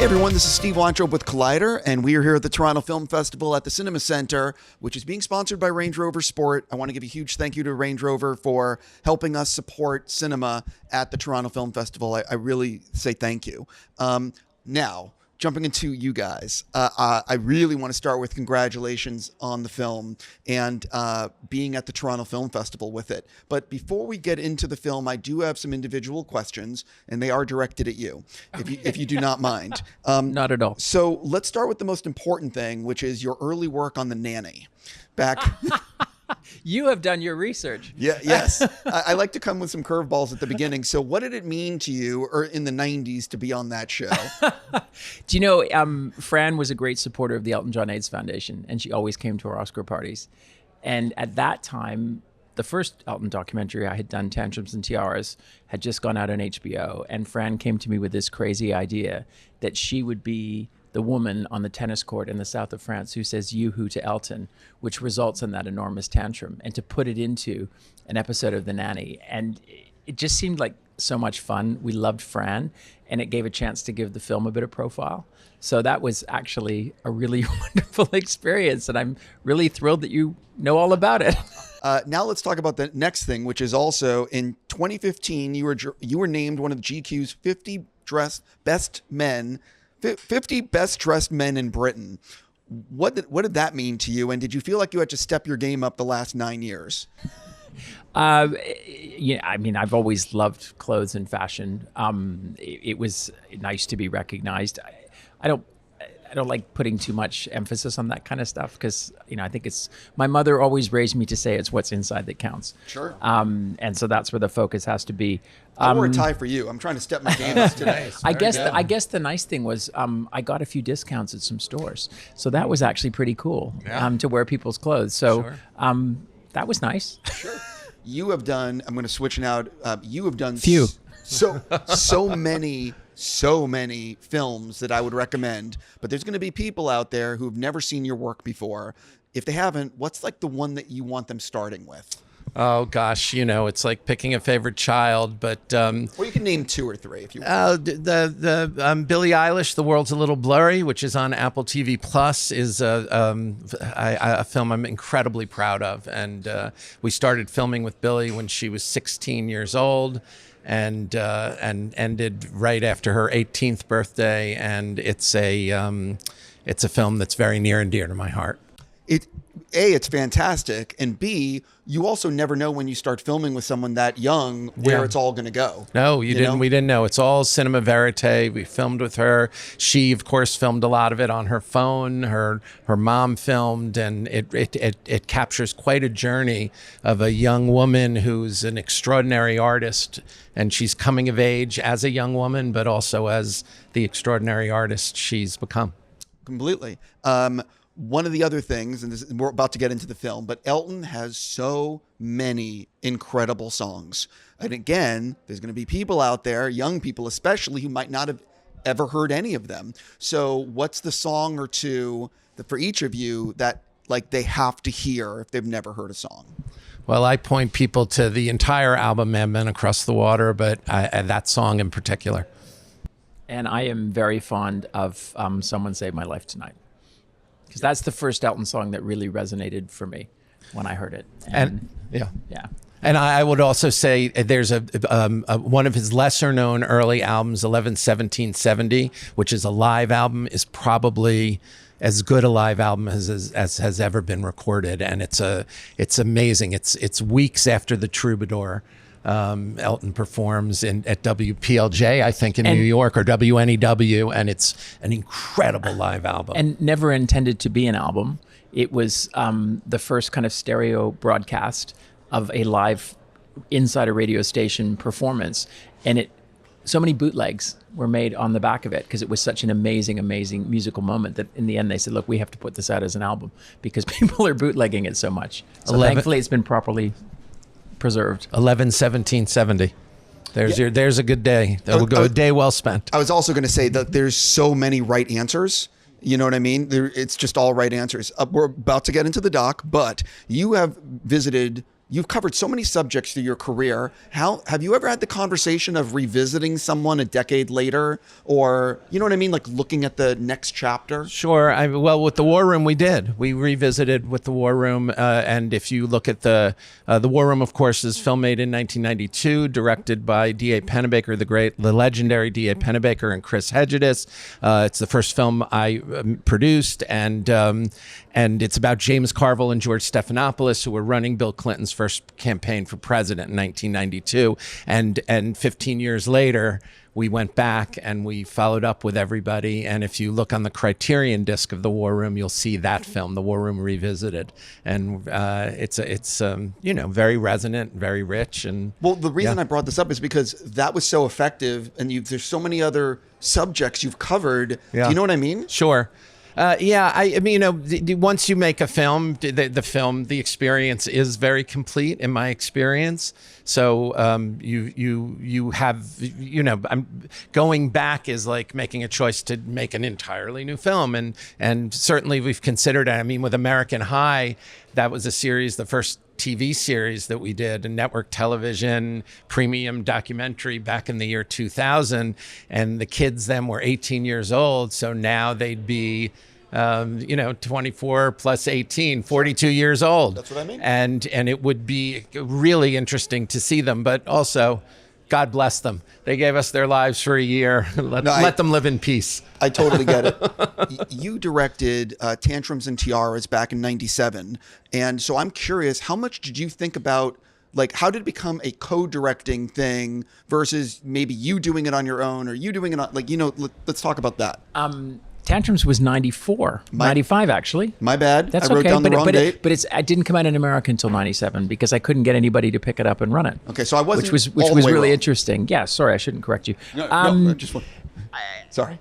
everyone, this is Steve Weintraub with Collider, and we are here at the Toronto Film Festival at the Cinema Center, which is being sponsored by Range Rover Sport. I want to give a huge thank you to Range Rover for helping us support cinema at the Toronto Film Festival. I really say thank you. Now, jumping into you guys, I really want to start with congratulations on the film and being at the Toronto Film Festival with it. But before we get into the film, I do have some individual questions, and they are directed at you, if you do not mind. Not at all. So let's start with the most important thing, which is your early work on The Nanny. Back... You have done your research. Yeah, yes. I like to come with some curveballs at the beginning. So what did it mean to you or in the 90s to be on that show? Do you know, Fran was a great supporter of the Elton John AIDS Foundation, and she always came to our Oscar parties. And at that time, the first Elton documentary I had done, Tantrums and Tiaras, had just gone out on HBO. And Fran came to me with this crazy idea that she would be the woman on the tennis court in the south of France who says yoo-hoo to Elton, which results in that enormous tantrum, and to put it into an episode of The Nanny. And it just seemed like so much fun. We loved Fran, and it gave a chance to give the film a bit of profile. So that was actually a really wonderful experience, and I'm really thrilled that you know all about it. Now let's talk about the next thing, which is also in 2015, you were named one of GQ's 50 best dressed men in Britain. What did that mean to you? And did you feel like you had to step your game up the last 9 years? Yeah, I mean, I've always loved clothes and fashion. It was nice to be recognized. I don't like putting too much emphasis on that kind of stuff because, I think my mother always raised me to say it's what's inside that counts. Sure. And so that's where the focus has to be. I wore a tie for you. I'm trying to step my game up today. I guess the nice thing was I got a few discounts at some stores. So that was actually pretty cool to wear people's clothes. So sure. That was nice. Sure. You have done, I'm going to switch now. You have done few. So many films that I would recommend, but there's going to be people out there who've never seen your work before. If they haven't, what's like the one that you want them starting with? Oh gosh, it's like picking a favorite child, but or you can name 2 or 3 if you want. The Billie Eilish, The World's a Little Blurry, which is on Apple TV Plus, is a film I'm incredibly proud of, and we started filming with Billie when she was 16 years old. And ended right after her 18th birthday, and it's a film that's very near and dear to my heart. It's fantastic, and B, you also never know when you start filming with someone that young where it's all going to go. No, we didn't know. It's all cinema verite. We filmed with her. She, of course, filmed a lot of it on her phone. Her mom filmed, and it captures quite a journey of a young woman who's an extraordinary artist, and she's coming of age as a young woman, but also as the extraordinary artist she's become. Completely. One of the other things, and we're about to get into the film, but Elton has so many incredible songs. And again, there's going to be people out there, young people especially, who might not have ever heard any of them. So what's the song or two that for each of you that like they have to hear if they've never heard a song? Well, I point people to the entire album, Man, Men Across the Water, but that song in particular. And I am very fond of Someone Saved My Life Tonight. Because that's the first Elton song that really resonated for me when I heard it. And yeah. And I would also say there's one of his lesser known early albums, 11-17-70, which is a live album, is probably as good a live album as has ever been recorded, and it's amazing. It's weeks after the Troubadour. Elton performs at WPLJ, I think, in New York, or WNEW, and it's an incredible live album. And never intended to be an album. It was the first kind of stereo broadcast of a live inside a radio station performance, and so many bootlegs were made on the back of it because it was such an amazing musical moment that in the end they said, look, we have to put this out as an album because people are bootlegging it so much. So thankfully it's been properly preserved. 11-17-70. There's a good day. That will go a day well spent. I was also going to say that there's so many right answers. You know what I mean? It's just all right answers. We're about to get into the doc, but you have visited you've covered so many subjects through your career. How have you ever had the conversation of revisiting someone a decade later, or you know what I mean, like looking at the next chapter? Sure. Well, with the War Room, we did. We revisited with the War Room, and if you look at the War Room, of course, is film made in 1992, directed by D.A. Pennebaker, the legendary D.A. Pennebaker and Chris Hedges. It's the first film I produced, and it's about James Carville and George Stephanopoulos, who were running Bill Clinton's first campaign for president in 1992. And 15 years later, we went back and we followed up with everybody. And if you look on the Criterion disc of The War Room, you'll see that film, The War Room Revisited. And it's very resonant, very rich. And well, the reason I brought this up is because that was so effective, and there's so many other subjects you've covered. Yeah. Do you know what I mean? Sure. I mean, once you make a film, the experience is very complete in my experience. So you have, I'm going back is like making a choice to make an entirely new film, and certainly we've considered it. I mean, with American High, that was a series, the first TV series that we did, a network television premium documentary back in the year 2000, and the kids then were 18 years old, so now they'd be 24 plus 18, 42 years old. That's what I mean. And it would be really interesting to see them, but also, God bless them. They gave us their lives for a year. Let them live in peace. I totally get it. You directed Tantrums and Tiaras back in '97. And so I'm curious, how much did you think about, like, how did it become a co-directing thing versus maybe you doing it on your own, or you doing it on, like, let's talk about that. Tantrums was 95 actually. My bad. That's I wrote okay, down the wrong date. But it didn't come out in America until 97 because I couldn't get anybody to pick it up and run it. Okay, so I wasn't which was really interesting. Yeah, sorry, I shouldn't correct you. Sorry.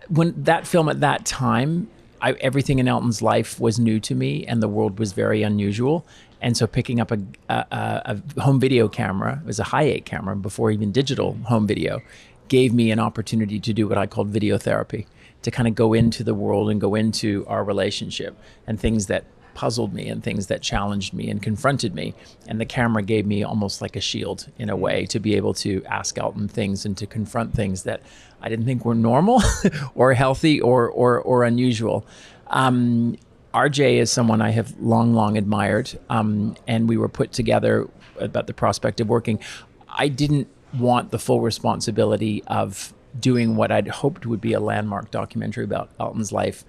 When that film at that time, everything in Elton's life was new to me, and the world was very unusual. And so picking up a home video camera, it was a Hi8 camera before even digital home video, gave me an opportunity to do what I called video therapy, to kind of go into the world and go into our relationship and things that puzzled me and things that challenged me and confronted me. And the camera gave me almost like a shield in a way to be able to ask Elton things and to confront things that I didn't think were normal or healthy or unusual. RJ is someone I have long admired, and we were put together about the prospect of working. I didn't want the full responsibility of doing what I'd hoped would be a landmark documentary about Elton's life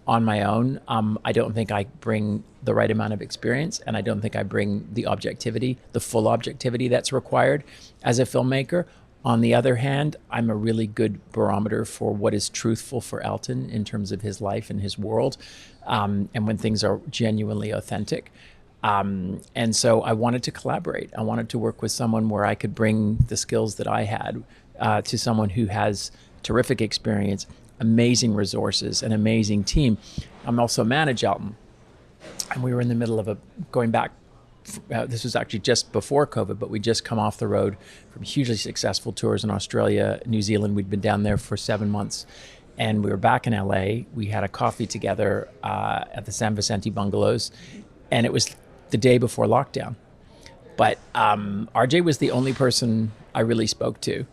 on my own. I don't think I bring the right amount of experience, and I don't think I bring the objectivity, the full objectivity that's required as a filmmaker. On the other hand, I'm a really good barometer for what is truthful for Elton in terms of his life and his world, and when things are genuinely authentic. And so I wanted to collaborate. I wanted to work with someone where I could bring the skills that I had to someone who has terrific experience, amazing resources, an amazing team. I'm also manage Elton. And we were in the middle of going back, this was actually just before COVID, but we'd just come off the road from hugely successful tours in Australia, New Zealand. We'd been down there for 7 months. And we were back in LA. We had a coffee together at the San Vicente Bungalows. And it was the day before lockdown. But RJ was the only person I really spoke to.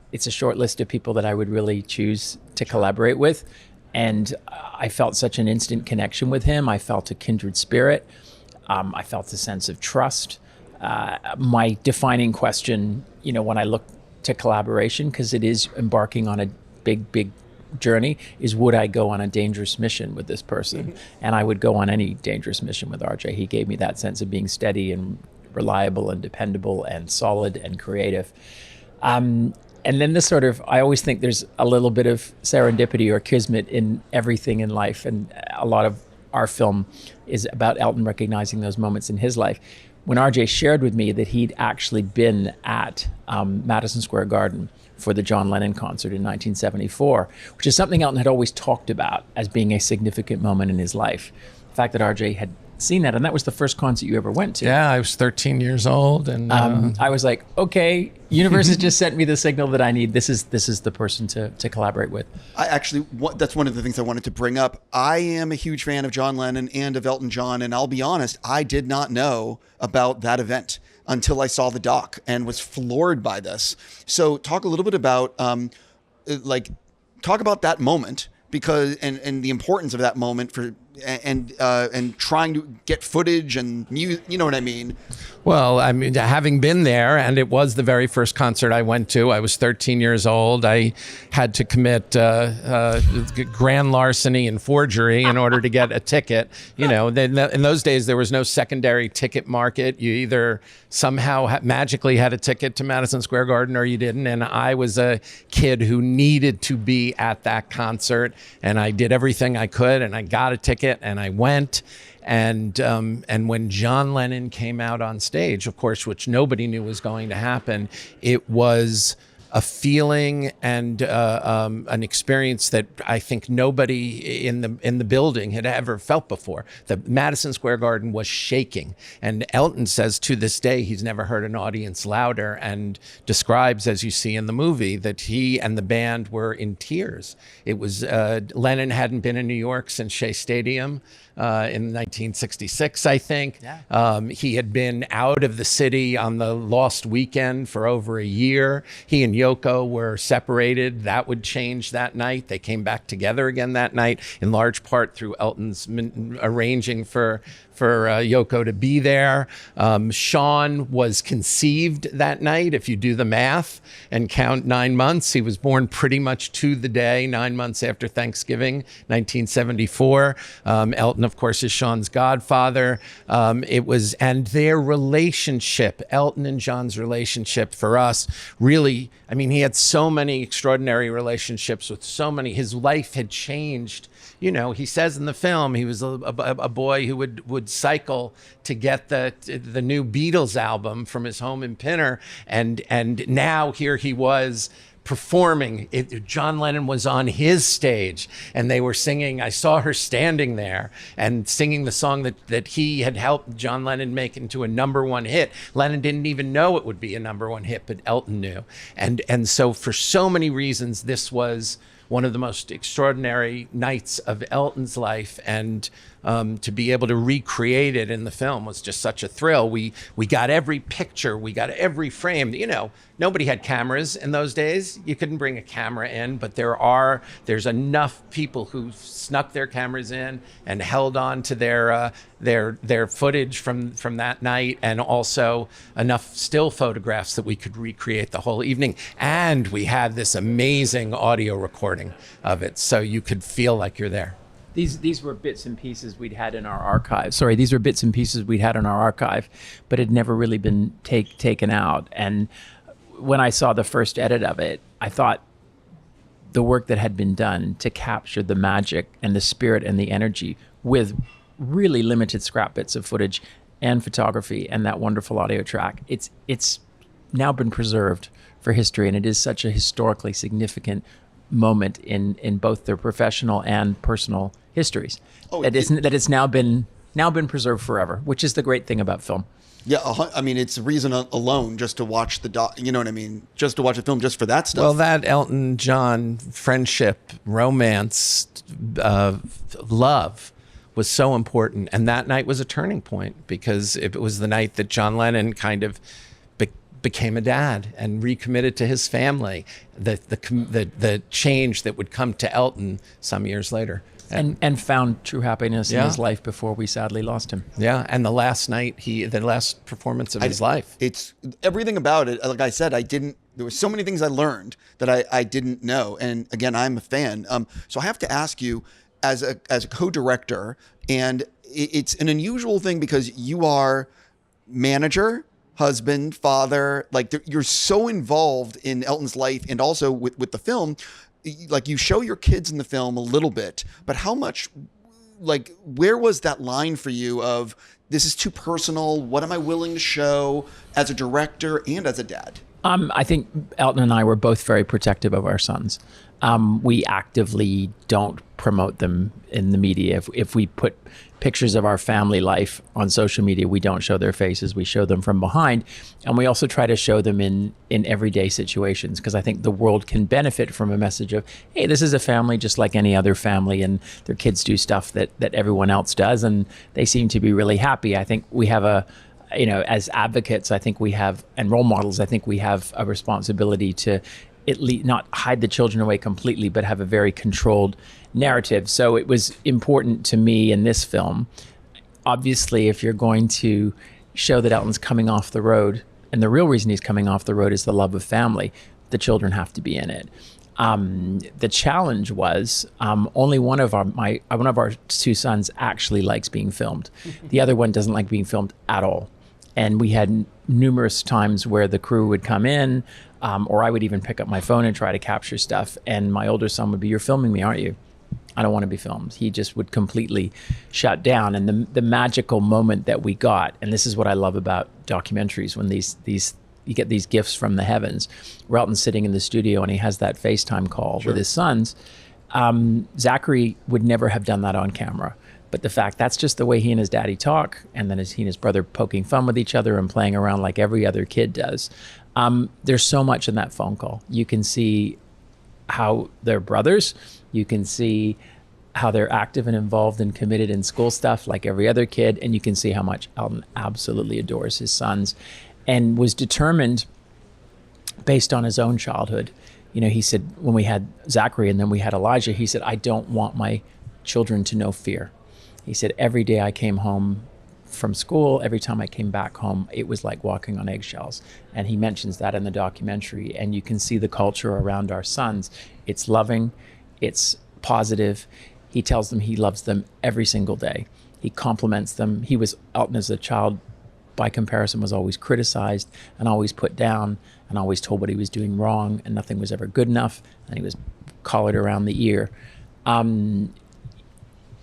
It's a short list of people that I would really choose to collaborate with. And I felt such an instant connection with him. I felt a kindred spirit. I felt a sense of trust. My defining question, when I look to collaboration, because it is embarking on a big journey, is would I go on a dangerous mission with this person? And I would go on any dangerous mission with RJ. He gave me that sense of being steady and reliable and dependable and solid and creative. And then I always think there's a little bit of serendipity or kismet in everything in life. And a lot of our film is about Elton recognizing those moments in his life. When RJ shared with me that he'd actually been at Madison Square Garden for the John Lennon concert in 1974, which is something Elton had always talked about as being a significant moment in his life. The fact that RJ had seen that, and that was the first concert you ever went to. Yeah, I was 13 years old, and I was like, okay, universe has just sent me the signal that I need. This is the person to collaborate with. That's one of the things I wanted to bring up. I am a huge fan of John Lennon and of Elton John, and I'll be honest, I did not know about that event until I saw the doc and was floored by this. So talk a little bit about talk about that moment, because and the importance of that moment for and trying to get footage and you know what I mean. Well, I mean, having been there, and it was the very first concert I went to. I was 13 years old. I had to commit grand larceny and forgery in order to get a ticket. You know, in those days, there was no secondary ticket market. You either somehow magically had a ticket to Madison Square Garden or you didn't. And I was a kid who needed to be at that concert, and I did everything I could, and I got a ticket, and I went. And when John Lennon came out on stage, of course, which nobody knew was going to happen, it was a feeling and an experience that I think nobody in the building had ever felt before. The Madison Square Garden was shaking, and Elton says to this day he's never heard an audience louder, and describes, as you see in the movie, that he and the band were in tears. It was Lennon hadn't been in New York since Shea Stadium. In 1966, I think. Yeah. He had been out of the city on the Lost Weekend for over a year. He and Yoko were separated. That would change that night. They came back together again that night, in large part through Elton's arranging for Yoko to be there. Sean was conceived that night. If you do the math and count 9 months, he was born pretty much to the day, 9 months after Thanksgiving, 1974. Elton, of course, is Sean's godfather. And their relationship, Elton and John's relationship, for us, really, I mean, he had so many extraordinary relationships with so many. His life had changed. You know, he says in the film he was a boy who would cycle to get the new Beatles album from his home in Pinner, and now here he was performing. John Lennon was on his stage, and they were singing. I saw her standing there and singing the song that he had helped John Lennon make into a #1 hit. Lennon didn't even know it would be a #1 hit, but Elton knew, and so for so many reasons, this was one of the most extraordinary nights of Elton's life, and to be able to recreate it in the film was just such a thrill. We got every picture, we got every frame. You know, nobody had cameras in those days. You couldn't bring a camera in, but there's enough people who snuck their cameras in and held on to their footage from that night, and also enough still photographs that we could recreate the whole evening. And we had this amazing audio recording of it, so you could feel like you're there. These were bits and pieces we'd had in our archive. Sorry, these were bits and pieces we'd had in our archive, but had never really been taken out. And when I saw the first edit of it, I thought the work that had been done to capture the magic and the spirit and the energy with really limited scrap bits of footage and photography and that wonderful audio track, it's now been preserved for history, and it is such a historically significant moment in both their professional and personal histories. That it's now been preserved forever, which is the great thing about film. Yeah, I mean, it's a reason alone just to watch the doc. You know what I mean? Just to watch a film just for that stuff. Well, that Elton John friendship, romance, love was so important, and that night was a turning point, because it was the night that John Lennon kind of became a dad and recommitted to his family. The change that would come to Elton some years later. And found true happiness in his life before we sadly lost him. Yeah, and the last performance of his life. It's everything about it. Like I said, there were so many things I learned that I didn't know. And again, I'm a fan. So I have to ask you, as a co-director, and it's an unusual thing because you are manager, husband, father, like you're so involved in Elton's life, and also with the film. Like, you show your kids in the film a little bit, but how much, like, where was that line for you of, this is too personal, what am I willing to show as a director and as a dad? I think Elton and I were both very protective of our sons. We actively don't promote them in the media. If we put pictures of our family life on social media, we don't show their faces. We show them from behind. And we also try to show them in everyday situations, because I think the world can benefit from a message of, hey, this is a family just like any other family, and their kids do stuff that everyone else does, and they seem to be really happy. I think we have as advocates, I think we have, and role models, I think we have a responsibility to at least not hide the children away completely, but have a very controlled narrative. So it was important to me in this film. Obviously, if you're going to show that Elton's coming off the road, and the real reason he's coming off the road is the love of family, the children have to be in it. The challenge was only one of our two sons actually likes being filmed. The other one doesn't like being filmed at all. And we had numerous times where the crew would come in, or I would even pick up my phone and try to capture stuff. And my older son would be, "You're filming me, aren't you? I don't want to be filmed." He just would completely shut down. And the magical moment that we got, and this is what I love about documentaries, when you get these gifts from the heavens. Elton's sitting in the studio and he has that FaceTime call with his sons. Zachary would never have done that on camera. But the fact that's just the way he and his daddy talk, and then he and his brother poking fun with each other and playing around like every other kid does. There's so much in that phone call. You can see how they're brothers. You can see how they're active and involved and committed in school stuff like every other kid. And you can see how much Elton absolutely adores his sons and was determined based on his own childhood. He said, when we had Zachary and then we had Elijah, he said, "I don't want my children to know fear." He said, "Every day I came home from school, every time I came back home, it was like walking on eggshells." And he mentions that in the documentary. And you can see the culture around our sons. It's loving, it's positive. He tells them he loves them every single day. He compliments them. Elton as a child, by comparison, was always criticized and always put down and always told what he was doing wrong, and nothing was ever good enough. And he was collared around the ear.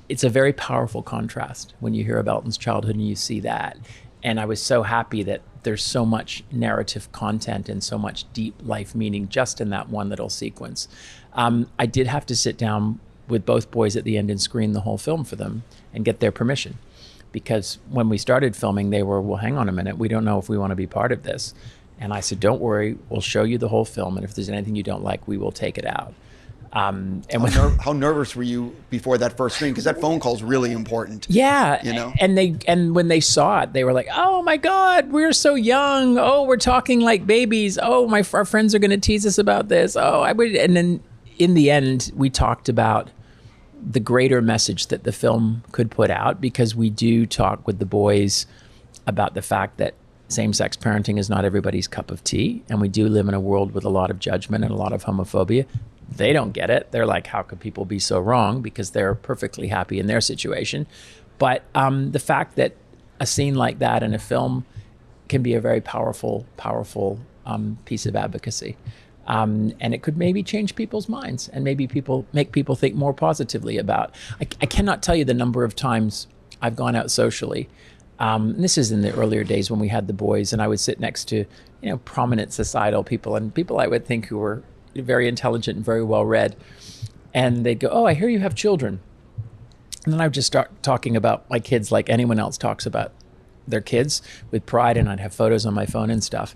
It's a very powerful contrast when you hear of Elton's childhood and you see that. And I was so happy that there's so much narrative content and so much deep life meaning just in that one little sequence. I did have to sit down with both boys at the end and screen the whole film for them and get their permission. Because when we started filming, they were, "Well, hang on a minute, we don't know if we want to be part of this." And I said, "Don't worry, we'll show you the whole film, and if there's anything you don't like, we will take it out." And how nervous were you before that first screen? Because that phone call is really important. Yeah, and when they saw it, they were like, "Oh my God, we're so young. Oh, we're talking like babies. Oh, our friends are going to tease us about this. Oh, I would." And then in the end, we talked about the greater message that the film could put out, because we do talk with the boys about the fact that same-sex parenting is not everybody's cup of tea, and we do live in a world with a lot of judgment and a lot of homophobia. They don't get it. They're like, "How could people be so wrong?" Because they're perfectly happy in their situation. But the fact that a scene like that in a film can be a very powerful piece of advocacy. And it could maybe change people's minds and maybe make people think more positively about. I cannot tell you the number of times I've gone out socially. And this is in the earlier days when we had the boys, and I would sit next to prominent societal people and people I would think who were very intelligent and very well read, and they'd go, "Oh, I hear you have children." And then I would just start talking about my kids like anyone else talks about their kids, with pride, and I'd have photos on my phone and stuff.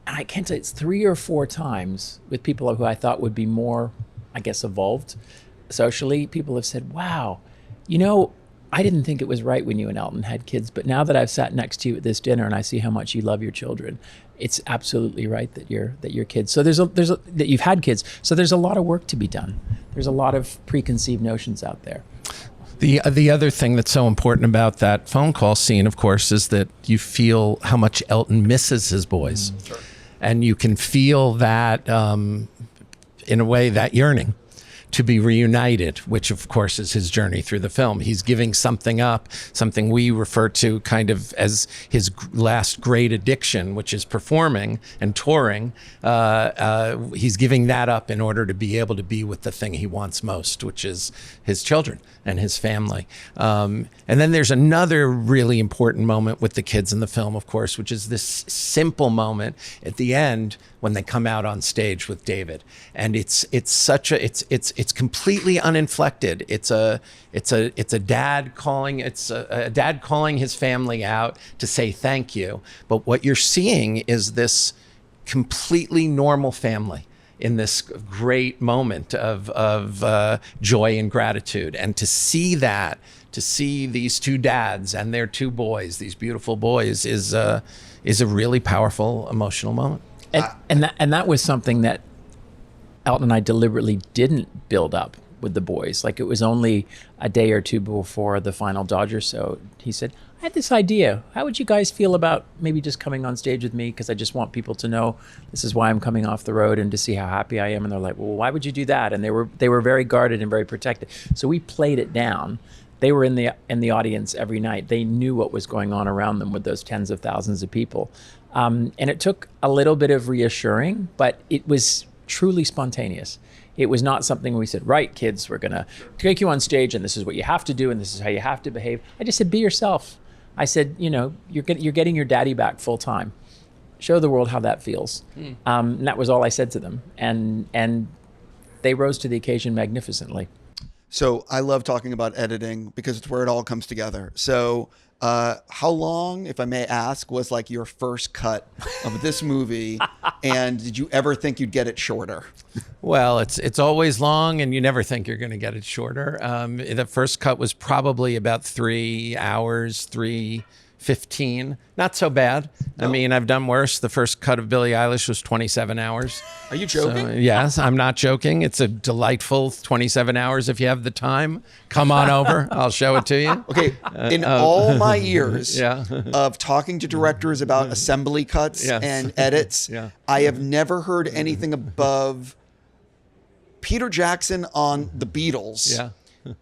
And I can't tell you, it's 3 or 4 times with people who I thought would be more, I guess, evolved socially. People have said, "Wow, I didn't think it was right when you and Elton had kids, but now that I've sat next to you at this dinner and I see how much you love your children, it's absolutely right that your kids." So that you've had kids. So there's a lot of work to be done. There's a lot of preconceived notions out there. The other thing that's so important about that phone call scene, of course, is that you feel how much Elton misses his boys. Sure. And you can feel that, in a way, that yearning to be reunited, which of course is his journey through the film. He's giving something up, something we refer to kind of as his last great addiction, which is performing and touring. He's giving that up in order to be able to be with the thing he wants most, which is his children and his family. And then there's another really important moment with the kids in the film, of course, which is this simple moment at the end when they come out on stage with David, and it's completely uninflected. It's a dad calling his family out to say thank you. But what you're seeing is this completely normal family in this great moment of joy and gratitude, and to see these two dads and their two boys, these beautiful boys, is a really powerful emotional moment. And that was something that Elton and I deliberately didn't build up with the boys. Like, it was only a day or two before the final Dodgers show. He said, I had this idea. How would you guys feel about maybe just coming on stage with me? Because I just want people to know this is why I'm coming off the road and to see how happy I am. And they're like, well, why would you do that? And they were very guarded and very protected. So we played it down. They were in the audience every night. They knew what was going on around them with those tens of thousands of people. And it took a little bit of reassuring, but it was truly spontaneous. It was not something we said, right, kids, we're going to take you on stage and this is what you have to do and this is how you have to behave. I just said, be yourself. I said, you're getting your daddy back full time. Show the world how that feels. And that was all I said to them. And they rose to the occasion magnificently. So I love talking about editing because it's where it all comes together. So how long, if I may ask, was like your first cut of this movie? And did you ever think you'd get it shorter? Well, it's always long, and you never think you're going to get it shorter. The first cut was probably about 3 hours, 3:15. Not so bad. No. I mean, I've done worse. The first cut of Billie Eilish was 27 hours. Are you joking? So, yes, I'm not joking. It's a delightful 27 hours if you have the time. Come on over. I'll show it to you. Okay. In all my years of talking to directors about assembly cuts and edits, I have never heard anything above Peter Jackson on the Beatles. Yeah.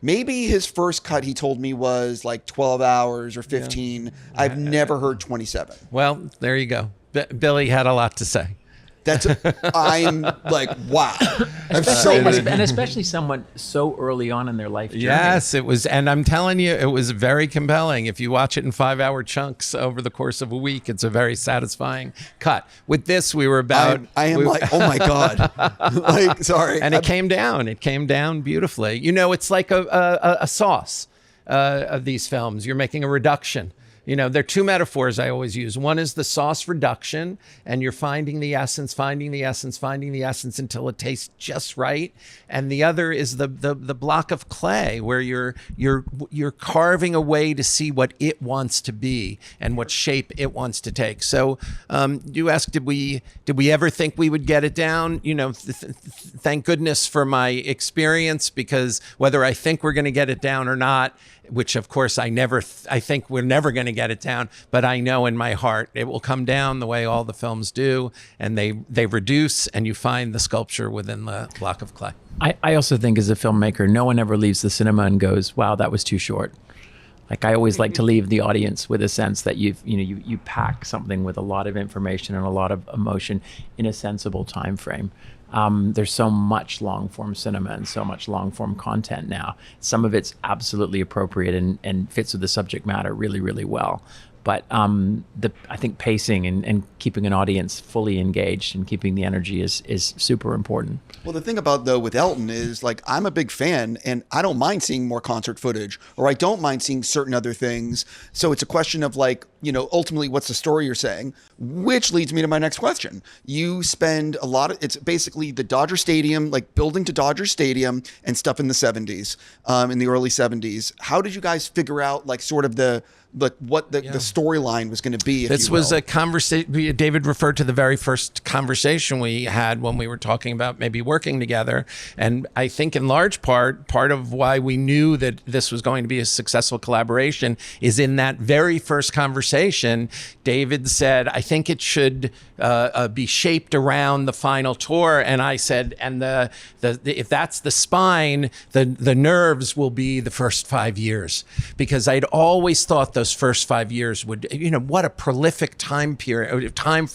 Maybe his first cut, he told me, was like 12 hours or 15. Yeah. I've never heard 27. Well, there you go. Billy had a lot to say. I'm like, wow. And especially someone so early on in their life journey. Yes, it was. And I'm telling you, it was very compelling. If you watch it in 5-hour chunks over the course of a week, it's a very satisfying cut. With this, we were about... I am like, oh my God. Like, sorry. And it came down. It came down beautifully. It's like a sauce of these films. You're making a reduction. There are two metaphors I always use. One is the sauce reduction, and you're finding the essence until it tastes just right. And the other is the block of clay, where you're carving away to see what it wants to be and what shape it wants to take. So you asked, did we ever think we would get it down? Thank goodness for my experience, because whether I think we're going to get it down or not, which of course I think we're never going to get it down, but I know in my heart it will come down the way all the films do, and they reduce, and you find the sculpture within the block of clay. I also think, as a filmmaker, no one ever leaves the cinema and goes, wow, that was too short. Like, I always like to leave the audience with a sense that you pack something with a lot of information and a lot of emotion in a sensible time frame. There's so much long-form cinema and so much long-form content now. Some of it's absolutely appropriate and fits with the subject matter really, really well. But I think pacing and keeping an audience fully engaged and keeping the energy is super important. Well, the thing about, though, with Elton is, like, I'm a big fan, and I don't mind seeing more concert footage, or I don't mind seeing certain other things. So it's a question of, like, ultimately, what's the story you're saying? Which leads me to my next question. You spend it's basically the Dodger Stadium, like building to Dodger Stadium and stuff in the 70s, in the early 70s. How did you guys figure out, like, sort of what the storyline was going to be? This was a conversation. David referred to the very first conversation we had when we were talking about maybe working together. And I think in large part of why we knew that this was going to be a successful collaboration is in that very first conversation conversation, David said, I think it should be shaped around the final tour. And I said, and if that's the spine, the nerves will be the first 5 years. Because I'd always thought those first 5 years would, what a prolific time period, time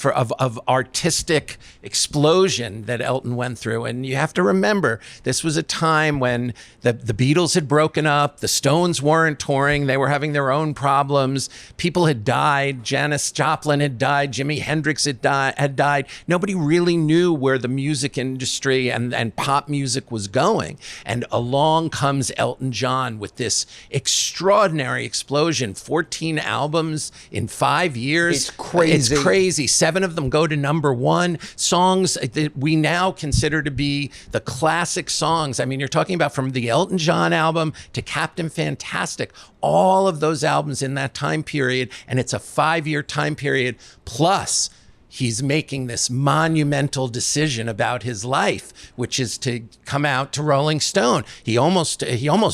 of artistic explosion that Elton went through. And you have to remember, this was a time when the Beatles had broken up, the Stones weren't touring, they were having their own problems, people had died, Janis Joplin had died, Jimi Hendrix had died. Nobody really knew where the music industry and pop music was going. And along comes Elton John with this extraordinary explosion, 14 albums in 5 years. It's crazy. It's crazy. 7 of them go to #1. Songs that we now consider to be the classic songs. I mean, you're talking about from the Elton John album to Captain Fantastic, all of those albums in that time period. And it's a 5-year time period. Plus, he's making this monumental decision about his life, which is to come out to Rolling Stone. He almost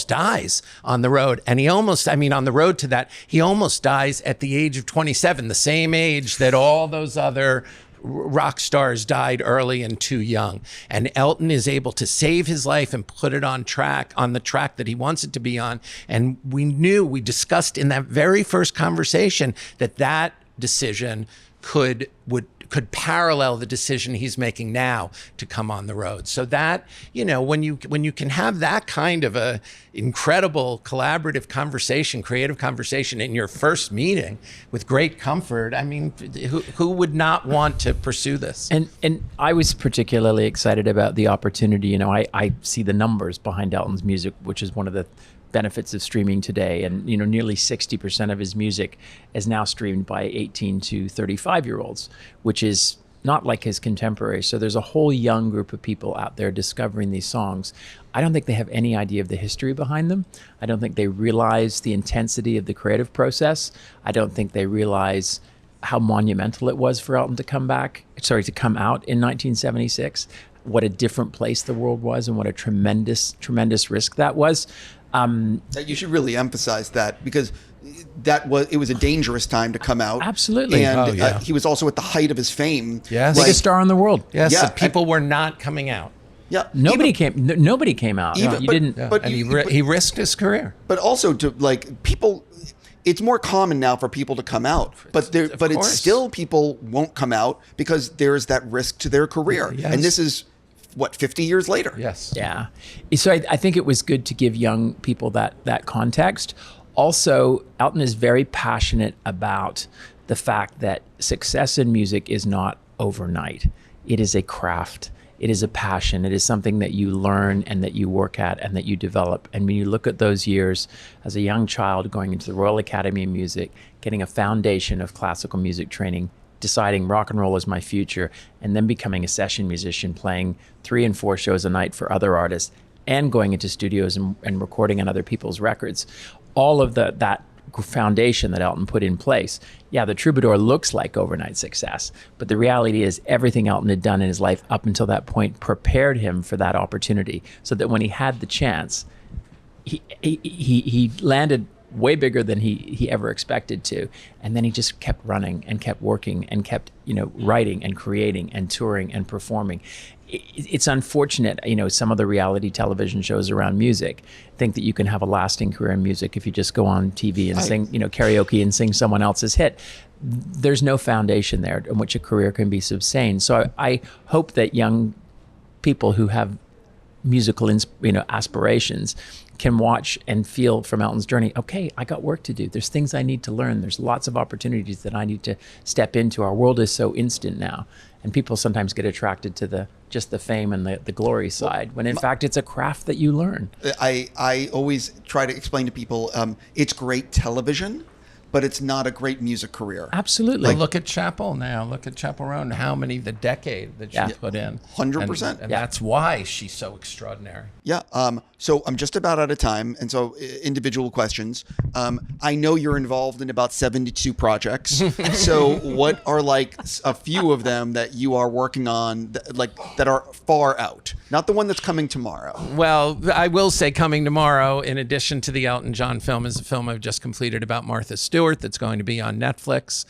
dies on the road. And on the road to that, he almost dies at the age of 27, the same age that all those other rock stars died early and too young. And Elton is able to save his life and put it on the track that he wants it to be on. And we discussed in that very first conversation that decision could parallel the decision he's making now to come on the road. So that, when you can have that kind of a incredible collaborative conversation, creative conversation in your first meeting with great comfort, I mean, who would not want to pursue this? And I was particularly excited about the opportunity. I see the numbers behind Elton's music, which is one of the benefits of streaming today, and nearly 60% of his music is now streamed by 18 to 35-year-olds, which is not like his contemporaries. So there's a whole young group of people out there discovering these songs. I don't think they have any idea of the history behind them. I don't think they realize the intensity of the creative process. I don't think they realize how monumental it was for Elton to come out in 1976. What a different place the world was, and what a tremendous risk that was. You should really emphasize that, because it was a dangerous time to come out. Absolutely. And he was also at the height of his fame. Yes. Biggest star in the world. Yes. Yeah. People were not coming out. Yeah. Nobody came out. He risked his career. But also people, it's more common now for people to come out, but it's still, people won't come out because there's that risk to their career. Yes. And this is 50 years later. Yes. Yeah. So I think it was good to give young people that context. Also, Elton is very passionate about the fact that success in music is not overnight. It is a craft. It is a passion. It is something that you learn and that you work at and that you develop. And when you look at those years as a young child going into the Royal Academy of Music, getting a foundation of classical music training, deciding rock and roll is my future, and then becoming a session musician, playing 3 and 4 shows a night for other artists, and going into studios and recording on other people's records. All of that foundation that Elton put in place. Yeah, the Troubadour looks like overnight success, but the reality is everything Elton had done in his life up until that point prepared him for that opportunity, so that when he had the chance, he landed way bigger than he ever expected to. And then he just kept running and kept working and kept, writing and creating and touring and performing. It's unfortunate, some of the reality television shows around music think that you can have a lasting career in music if you just go on TV and sing, karaoke and sing someone else's hit. There's no foundation there in which a career can be sustained. So I hope that young people who have musical, aspirations can watch and feel from Elton's journey, okay, I got work to do. There's things I need to learn. There's lots of opportunities that I need to step into. Our world is so instant now. And people sometimes get attracted to just the fame and the glory side, when in fact it's a craft that you learn. I always try to explain to people, it's great television, but it's not a great music career. Absolutely. Well, look at Chapel now. Look at Chapel Roan, the decade that she's put in. 100%. And that's why she's so extraordinary. Yeah. So I'm just about out of time. And so individual questions. I know you're involved in about 72 projects. So what are a few of them that you are working on that are far out? Not the one that's coming tomorrow. Well, I will say coming tomorrow, in addition to the Elton John film, is a film I've just completed about Martha Stewart. Stewart that's going to be on Netflix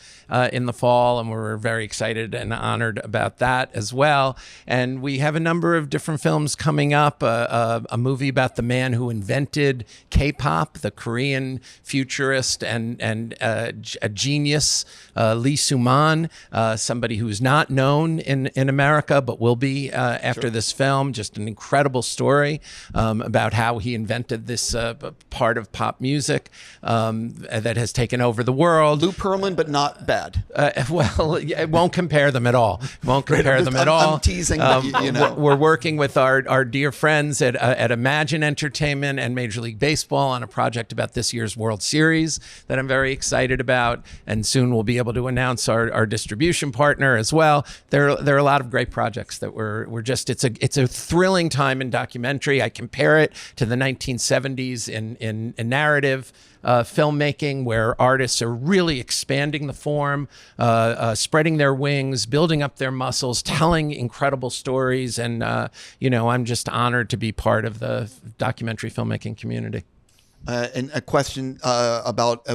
in the fall, and we're very excited and honored about that as well. And we have a number of different films coming up, a movie about the man who invented K-pop, the Korean futurist and a genius, Lee Soo-man, somebody who's not known in America but will be after this film. Just an incredible story about how he invented this part of pop music that has taken over the world. Lou Pearlman, but not bad. Well, it won't compare them at all. Won't compare them at all. I'm teasing, but you know. We're working with our dear friends at Imagine Entertainment and Major League Baseball on a project about this year's World Series that I'm very excited about, and soon we'll be able to announce our distribution partner as well. There are a lot of great projects that we're just. It's a thrilling time in documentary. I compare it to the 1970s in narrative filmmaking, where artists are really expanding the form, spreading their wings, building up their muscles, telling incredible stories. And, I'm just honored to be part of the documentary filmmaking community. And a question about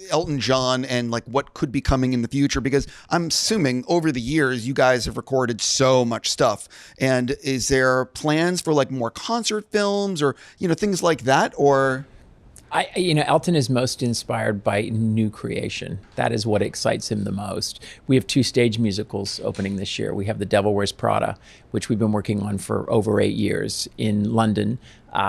Elton John and like what could be coming in the future, because I'm assuming over the years you guys have recorded so much stuff. And is there plans for like more concert films or, things like that? Or... Elton is most inspired by new creation. That is what excites him the most. We have 2 stage musicals opening this year. We have The Devil Wears Prada, which we've been working on for over 8 years in London,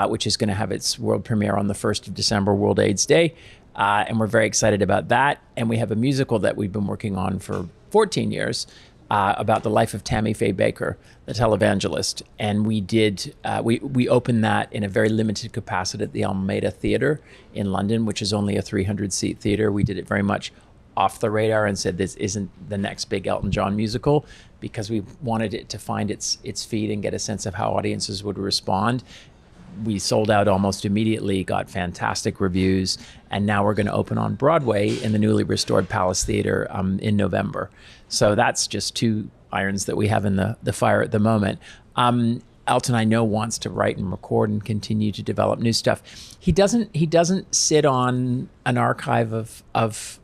which is going to have its world premiere on the 1st of December, World AIDS Day. And we're very excited about that. And we have a musical that we've been working on for 14 years about the life of Tammy Faye Baker, the televangelist. And we did, we opened that in a very limited capacity at the Almeida Theatre in London, which is only a 300-seat theater. We did it very much off the radar and said this isn't the next big Elton John musical, because we wanted it to find its feet and get a sense of how audiences would respond. We sold out almost immediately, got fantastic reviews, and now we're going to open on Broadway in the newly restored Palace Theater in November. So that's just 2 irons that we have in the fire at the moment. Elton, I know, wants to write and record and continue to develop new stuff. He doesn't sit on an archive of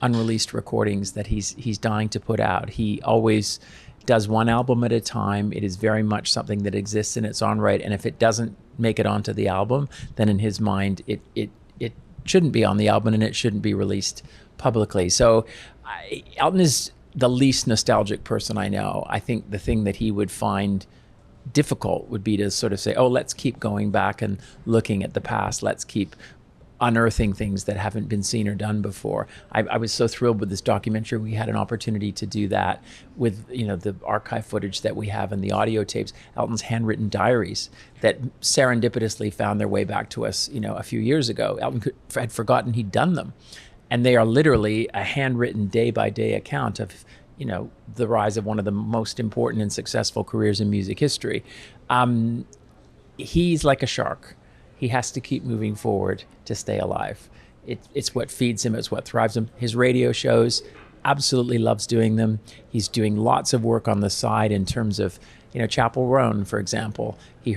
unreleased recordings that he's dying to put out. He always does one album at a time. It is very much something that exists in its own right. And if it doesn't make it onto the album, then in his mind, it shouldn't be on the album and it shouldn't be released publicly. So Elton is the least nostalgic person I know. I think the thing that he would find difficult would be to sort of say, oh, let's keep going back and looking at the past. Let's keep unearthing things that haven't been seen or done before. I was so thrilled with this documentary. We had an opportunity to do that with, the archive footage that we have and the audio tapes, Elton's handwritten diaries that serendipitously found their way back to us, a few years ago. Elton had forgotten he'd done them. And they are literally a handwritten day-by-day account of, the rise of one of the most important and successful careers in music history. He's like a shark. He has to keep moving forward to stay alive. It's what feeds him. It's what thrives him. His radio shows, absolutely loves doing them. He's doing lots of work on the side in terms of, Chapel Roan, for example. He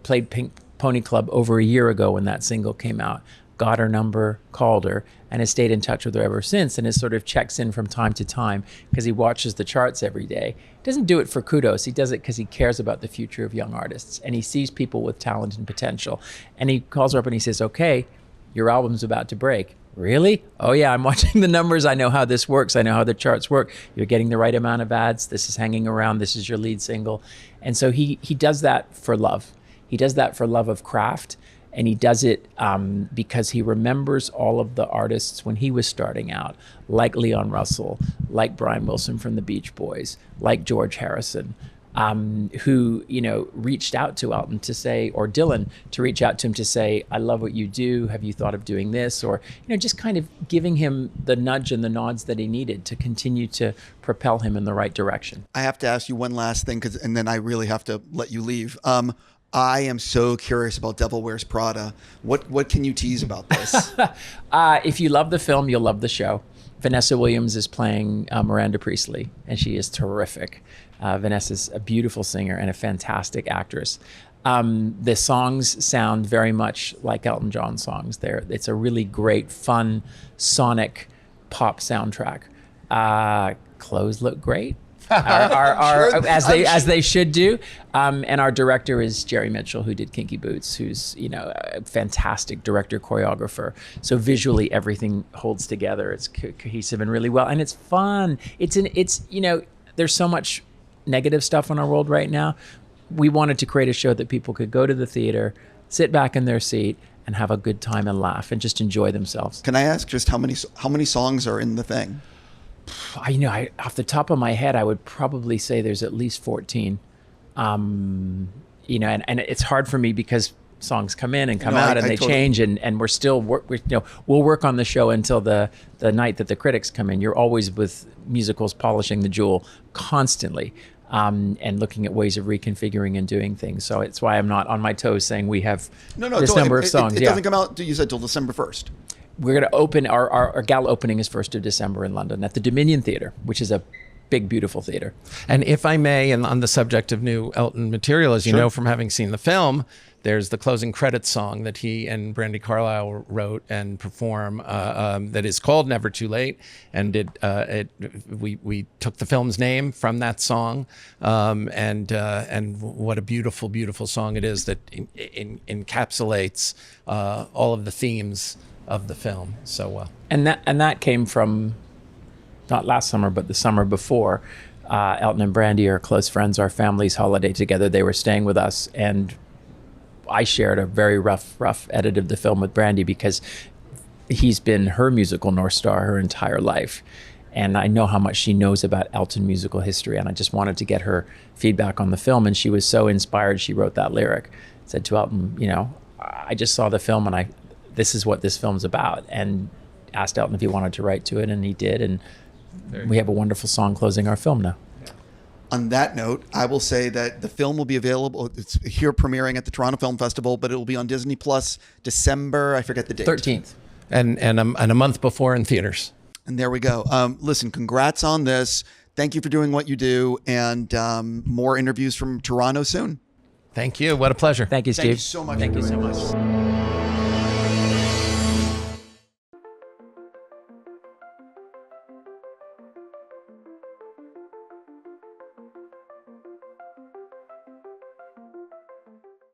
played Pink Pony Club over a year ago when that single came out. Got her number, called her, and has stayed in touch with her ever since, and has sort of checks in from time to time because he watches the charts every day. Doesn't do it for kudos. He does it because he cares about the future of young artists, and he sees people with talent and potential. And he calls her up and he says, okay, your album's about to break. Really? Oh yeah, I'm watching the numbers. I know how this works. I know how the charts work. You're getting the right amount of ads. This is hanging around. This is your lead single. And so he does that for love. He does that for love of craft. And he does it because he remembers all of the artists when he was starting out, like Leon Russell, like Brian Wilson from the Beach Boys, like George Harrison, who, reached out to Elton to say, or Dylan, to reach out to him to say, I love what you do. Have you thought of doing this? Or, just kind of giving him the nudge and the nods that he needed to continue to propel him in the right direction. I have to ask you one last thing, and then I really have to let you leave. I am so curious about Devil Wears Prada. What can you tease about this? If you love the film, you'll love the show. Vanessa Williams is playing Miranda Priestley, and she is terrific. Vanessa's a beautiful singer and a fantastic actress. The songs sound very much like Elton John songs. It's a really great, fun, sonic pop soundtrack. Clothes look great. As they should do. And our director is Jerry Mitchell, who did Kinky Boots, who's a fantastic director choreographer. So visually everything holds together. It's cohesive and really well, and it's fun. There's so much negative stuff in our world right now. We wanted to create a show that people could go to the theater, sit back in their seat, and have a good time and laugh and just enjoy themselves. Can I ask just how many songs are in the thing? Off the top of my head, I would probably say there's at least 14. And it's hard for me because songs come in and come out and they change, and we're still we'll work on the show until the night that the critics come in. You're always with musicals polishing the jewel constantly. And looking at ways of reconfiguring and doing things. So it's why I'm not on my toes saying we have this number of songs. It doesn't come out, you said, till December 1st. We're going to open, our gala opening is 1st of December in London at the Dominion Theatre, which is a big, beautiful theater. And if I may, and on the subject of new Elton material, as you know from having seen the film, there's the closing credits song that he and Brandi Carlile wrote and perform that is called Never Too Late. And we took the film's name from that song. And what a beautiful, beautiful song it is that encapsulates all of the themes of the film so well. And that came from not last summer, but the summer before. Elton and Brandi are close friends, our family's holiday together. They were staying with us, and I shared a very rough edit of the film with Brandi because he's been her musical North Star her entire life. And I know how much she knows about Elton musical history, and I just wanted to get her feedback on the film. And she was so inspired, she wrote that lyric. Said to Elton, I just saw the film and this is what this film's about. And asked Elton if he wanted to write to it, and he did. And we have a wonderful song closing our film now. On that note, I will say that the film will be available. It's here premiering at the Toronto Film Festival, but it will be on Disney Plus December, I forget the date. 13th. And a month before in theaters. And there we go. Listen, congrats on this. Thank you for doing what you do, and more interviews from Toronto soon. Thank you. What a pleasure. Thank you, Steve. Thank you so much. Thank you so much.